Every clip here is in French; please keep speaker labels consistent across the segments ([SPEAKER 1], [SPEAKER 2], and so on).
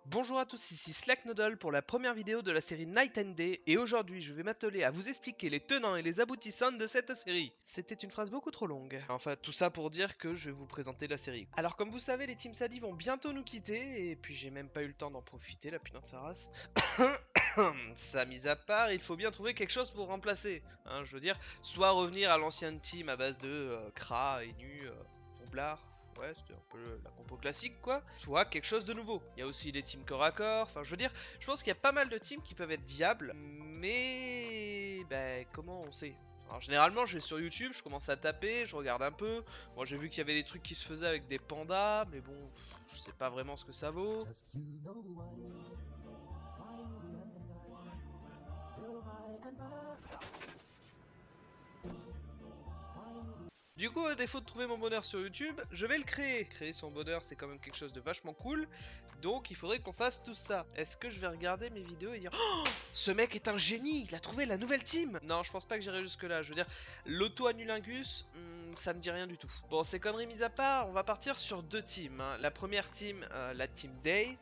[SPEAKER 1] Bonjour à tous, ici Slacknoodle pour la première vidéo de la série Night and Day et aujourd'hui je vais m'atteler à vous expliquer les tenants et les aboutissants de cette série. C'était une phrase beaucoup trop longue. Enfin tout ça pour dire que je vais vous présenter la série. Alors comme vous savez les Team Sadie vont bientôt nous quitter et puis j'ai même pas eu le temps d'en profiter, la putain de sa race. Ça mis à part, il faut bien trouver quelque chose pour remplacer. Hein, je veux dire, soit revenir à l'ancienne team à base de Kra, Enu, Roublard. Ouais, c'était un peu la compo classique quoi. Soit quelque chose de nouveau. Il y a aussi les teams corps à corps. Enfin, je veux dire, je pense qu'il y a pas mal de teams qui peuvent être viables. Mais. Ben, comment on sait? Alors, généralement, je vais sur YouTube, je commence à taper, je regarde un peu. Moi, j'ai vu qu'il y avait des trucs qui se faisaient avec des pandas. Mais bon, je sais pas vraiment ce que ça vaut. Du coup, à défaut de trouver mon bonheur sur YouTube, je vais le créer. Créer son bonheur, c'est quand même quelque chose de vachement cool. Donc, il faudrait qu'on fasse tout ça. Est-ce que je vais regarder mes vidéos et dire oh, ce mec est un génie, il a trouvé la nouvelle team. Non, je pense pas que j'irai jusque là. Je veux dire, l'auto-annulingus, ça me dit rien du tout. Bon, ces conneries mises à part, on va partir sur deux teams. Hein. La première team, la team Day.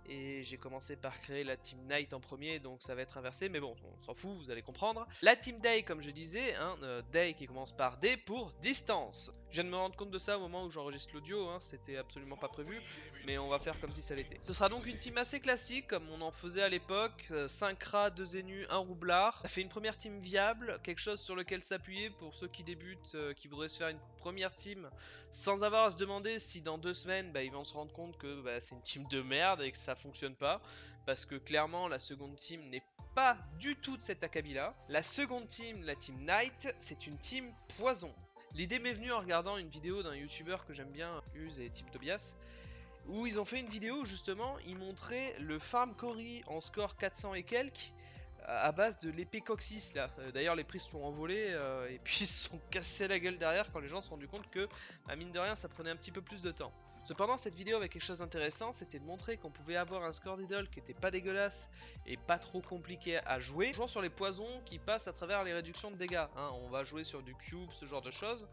[SPEAKER 1] Et j'ai commencé par créer la Team Night en premier, donc ça va être inversé, mais bon, on s'en fout, vous allez comprendre. La Team Day, comme je disais, hein, Day qui commence par D pour distance. Je viens de me rendre compte de ça au moment où j'enregistre l'audio, hein, c'était absolument pas prévu, mais on va faire comme si ça l'était. Ce sera donc une team assez classique, comme on en faisait à l'époque, 5 rats, 2 énus, 1 roublard. Ça fait une première team viable, quelque chose sur lequel s'appuyer pour ceux qui débutent, qui voudraient se faire une première team, sans avoir à se demander si dans 2 semaines, ils vont se rendre compte que c'est une team de merde et que ça fonctionne pas, parce que clairement la seconde team n'est pas du tout de cet acabit là. La seconde team, la team Night, c'est une team poison. L'idée m'est venue en regardant une vidéo d'un youtubeur que j'aime bien, Use et Team Tobias, où ils ont fait une vidéo où justement ils montraient le farm Cory en score 400 et quelques à base de l'épée Coccyx là. D'ailleurs les prix se sont envolés et puis ils se sont cassés la gueule derrière quand les gens se sont rendus compte que mine de rien ça prenait un petit peu plus de temps. Cependant cette vidéo avait quelque chose d'intéressant, c'était de montrer qu'on pouvait avoir un score d'idole qui était pas dégueulasse et pas trop compliqué à jouer, jouant sur les poisons qui passent à travers les réductions de dégâts. Hein. On va jouer sur du cube, ce genre de choses.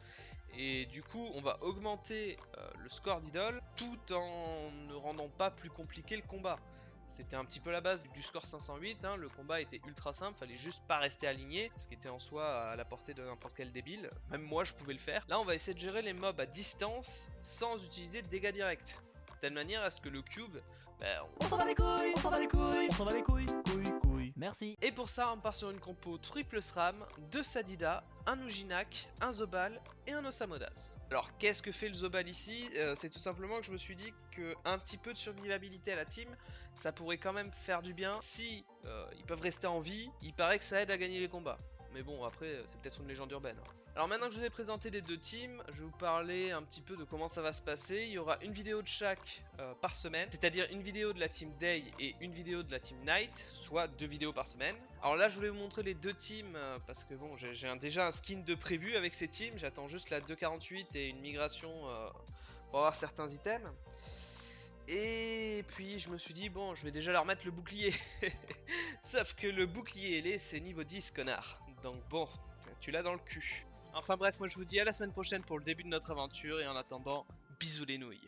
[SPEAKER 1] Et du coup on va augmenter le score d'idole tout en ne rendant pas plus compliqué le combat. C'était un petit peu la base du score 508, hein. Le combat était ultra simple, fallait juste pas rester aligné, ce qui était en soi à la portée de n'importe quel débile, même moi je pouvais le faire. Là on va essayer de gérer les mobs à distance sans utiliser de dégâts directs, de telle manière à ce que le cube,
[SPEAKER 2] on s'en bat les couilles, on s'en bat les couilles, on s'en bat les couilles, couilles, merci.
[SPEAKER 1] Et pour ça on part sur une compo triple SRAM, 2 Sadida, un Ujinak, un Zobal et un Osamodas. Alors qu'est-ce que fait le Zobal ici? C'est tout simplement que je me suis dit qu'un petit peu de survivabilité à la team, ça pourrait quand même faire du bien. Si ils peuvent rester en vie, il paraît que ça aide à gagner les combats. Mais bon, après, c'est peut-être une légende urbaine. Hein. Alors maintenant que je vous ai présenté les deux teams, je vais vous parler un petit peu de comment ça va se passer. Il y aura une vidéo de chaque par semaine, c'est-à-dire une vidéo de la team Day et une vidéo de la team Night, soit 2 vidéos par semaine. Alors là, je voulais vous montrer les deux teams, parce que bon, j'ai déjà un skin de prévu avec ces teams. J'attends juste la 2.48 et une migration pour avoir certains items. Et puis je me suis dit bon je vais déjà leur mettre le bouclier. Sauf que le bouclier ailé c'est niveau 10 connard. Donc bon, tu l'as dans le cul. Enfin bref, moi je vous dis à la semaine prochaine pour le début de notre aventure et en attendant, bisous les nouilles.